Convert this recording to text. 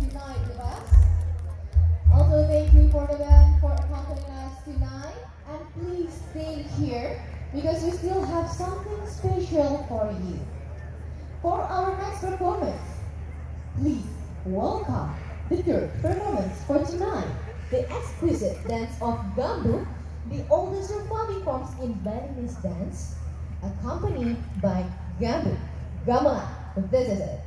tonight with us. Also, thank you for the band for accompanying us tonight. And please stay here because we still have something special for you. For our next performance, please welcome the third performance for tonight, the exquisite dance of Tabuh, the oldest surviving forms in Balinese dance, accompanied by Tabuh. Gamelan, this is it.